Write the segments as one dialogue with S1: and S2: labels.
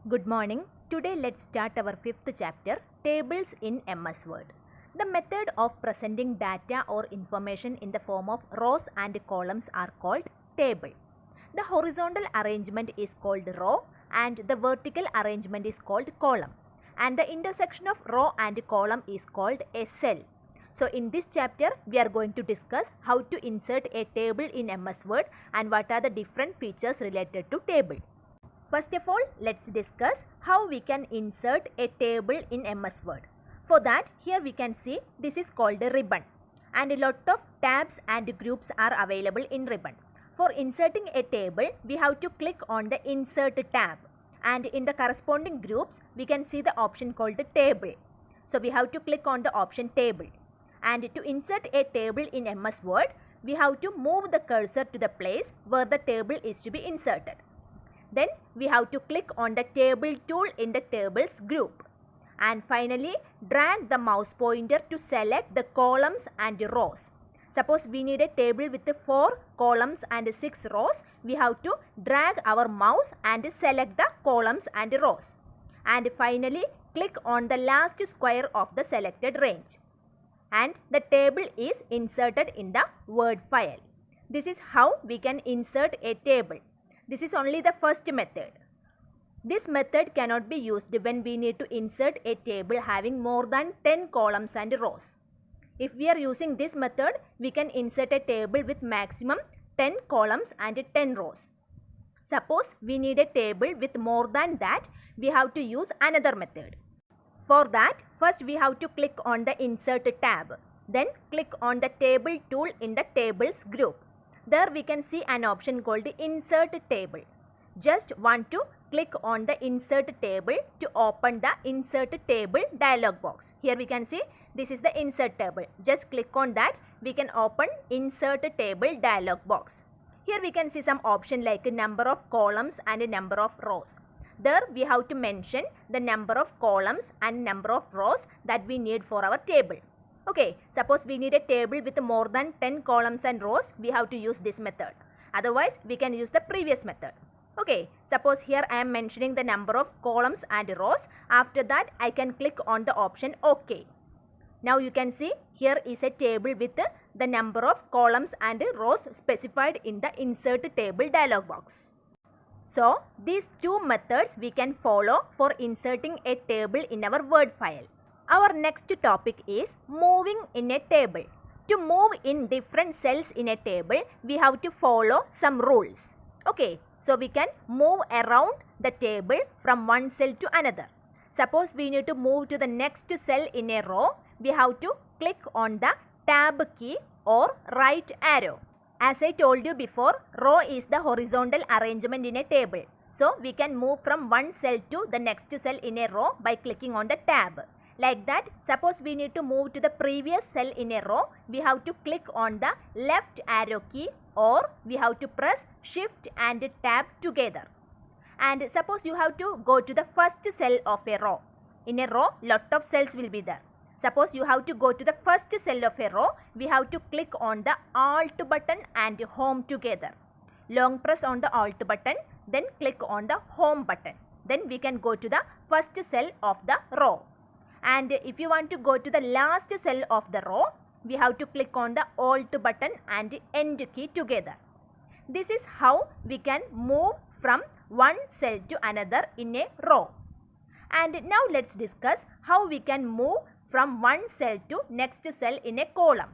S1: Good morning. Today let's start our fifth chapter, Tables in MS Word. The method of presenting data or information in the form of rows and columns are called table. The horizontal arrangement is called row and the vertical arrangement is called column. And the intersection of row and column is called a cell. So in this chapter, we are going to discuss how to insert a table in MS Word and what are the different features related to table. First of all, let's discuss how we can insert a table in MS Word. For that, here we can see this is called a ribbon and a lot of tabs and groups are available in ribbon. For inserting a table, we have to click on the Insert tab and in the corresponding groups, we can see the option called the table. So we have to click on the option table. And to insert a table in MS Word, we have to move the cursor to the place where the table is to be inserted. Then we have to click on the table tool in the tables group. And finally, drag the mouse pointer to select the columns and rows. Suppose we need a table with 4 columns and 6 rows. We have to drag our mouse and select the columns and rows. And finally, click on the last square of the selected range. And the table is inserted in the Word file. This is how we can insert a table. This is only the first method. This method cannot be used when we need to insert a table having more than 10 columns and rows. If we are using this method, we can insert a table with maximum 10 columns and 10 rows. Suppose we need a table with more than that, we have to use another method. For that, first we have to click on the Insert tab. Then click on the Table tool in the Tables group. There we can see an option called Insert Table. Just want to click on the Insert Table to open the Insert Table dialog box. Here we can see this is the Insert Table. Just click on that. We can open Insert Table dialog box. Here we can see some option like number of columns and number of rows. There we have to mention the number of columns and number of rows that we need for our table. Okay, suppose we need a table with more than 10 columns and rows, we have to use this method. Otherwise, we can use the previous method. Okay, suppose here I am mentioning the number of columns and rows. After that, I can click on the option OK. Now you can see here is a table with the number of columns and rows specified in the Insert Table dialog box. So, these two methods we can follow for inserting a table in our Word file. Our next topic is moving in a table. To move in different cells in a table, we have to follow some rules. Okay, so we can move around the table from one cell to another. Suppose we need to move to the next cell in a row, we have to click on the Tab key or right arrow. As I told you before, row is the horizontal arrangement in a table. So, we can move from one cell to the next cell in a row by clicking on the tab. Like that, suppose we need to move to the previous cell in a row, we have to click on the left arrow key or we have to press shift and tab together. And suppose you have to go to the first cell of a row. In a row, lot of cells will be there. Suppose you have to go to the first cell of a row, we have to click on the Alt button and Home together. Long press on the Alt button, then click on the Home button. Then we can go to the first cell of the row. And if you want to go to the last cell of the row, we have to click on the Alt button and End key together. This is how we can move from one cell to another in a row. And now let's discuss how we can move from one cell to next cell in a column.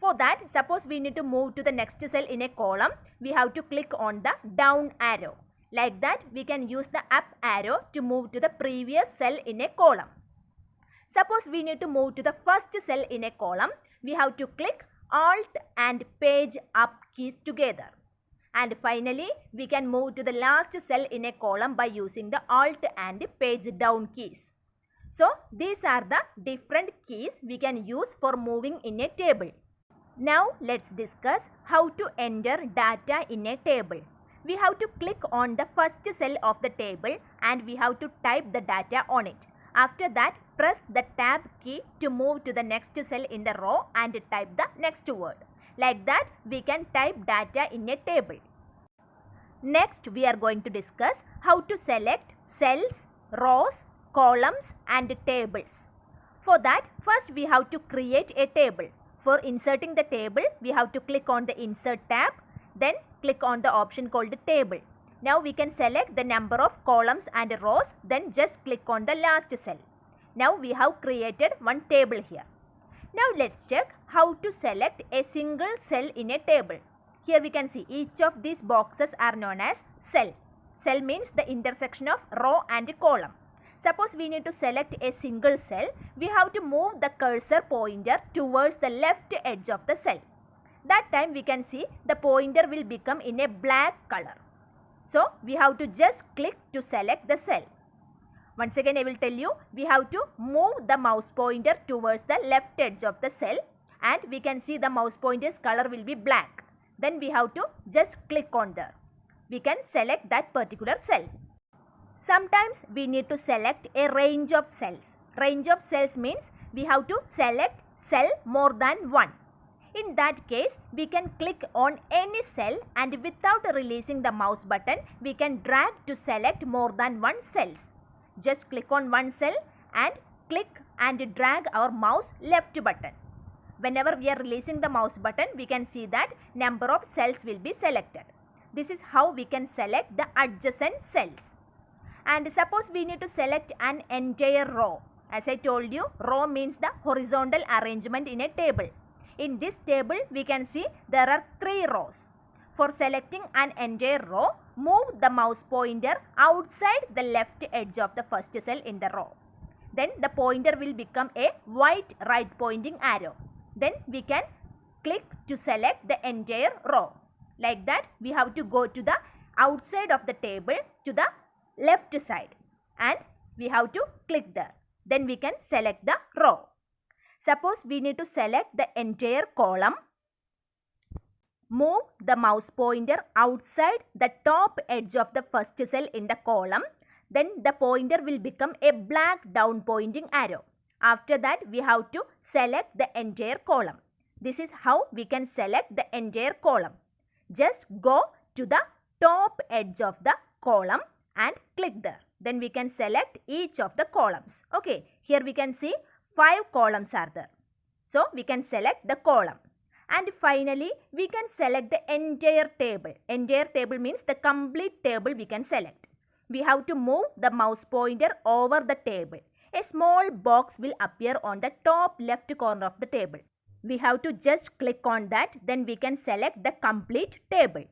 S1: For that, suppose we need to move to the next cell in a column, we have to click on the down arrow. Like that, we can use the up arrow to move to the previous cell in a column. Suppose we need to move to the first cell in a column, we have to click Alt and Page Up keys together. And finally, we can move to the last cell in a column by using the Alt and Page Down keys. So, these are the different keys we can use for moving in a table. Now, let's discuss how to enter data in a table. We have to click on the first cell of the table and we have to type the data on it. After that, press the Tab key to move to the next cell in the row and type the next word. Like that, we can type data in a table. Next, we are going to discuss how to select cells, rows, columns and tables. For that, first we have to create a table. For inserting the table, we have to click on the Insert tab, then click on the option called Table. Now we can select the number of columns and rows, then just click on the last cell. Now we have created one table here. Now let's check how to select a single cell in a table. Here we can see each of these boxes are known as cell. Cell means the intersection of row and column. Suppose we need to select a single cell, we have to move the cursor pointer towards the left edge of the cell. That time we can see the pointer will become in a black color. So we have to just click to select the cell. Once again I will tell you, we have to move the mouse pointer towards the left edge of the cell and we can see the mouse pointer's color will be black. Then we have to just click on there. We can select that particular cell. Sometimes we need to select a range of cells. Range of cells means we have to select cell more than one. In that case, we can click on any cell and without releasing the mouse button, we can drag to select more than one cells. Just click on one cell and click and drag our mouse left button. Whenever we are releasing the mouse button, we can see that number of cells will be selected. This is how we can select the adjacent cells. And suppose we need to select an entire row. As I told you, row means the horizontal arrangement in a table. In this table, we can see there are 3 rows. For selecting an entire row, move the mouse pointer outside the left edge of the first cell in the row. Then the pointer will become a white right pointing arrow. Then we can click to select the entire row. Like that, we have to go to the outside of the table to the left side and we have to click there. Then we can select the row. Suppose we need to select the entire column. Move the mouse pointer outside the top edge of the first cell in the column. Then the pointer will become a black down pointing arrow. After that, we have to select the entire column. This is how we can select the entire column. Just go to the top edge of the column and click there. Then we can select each of the columns. Okay, here we can see 5 columns are there. So we can select the column. And finally, we can select the entire table. Entire table means the complete table we can select. We have to move the mouse pointer over the table. A small box will appear on the top left corner of the table. We have to just click on that. Then we can select the complete table.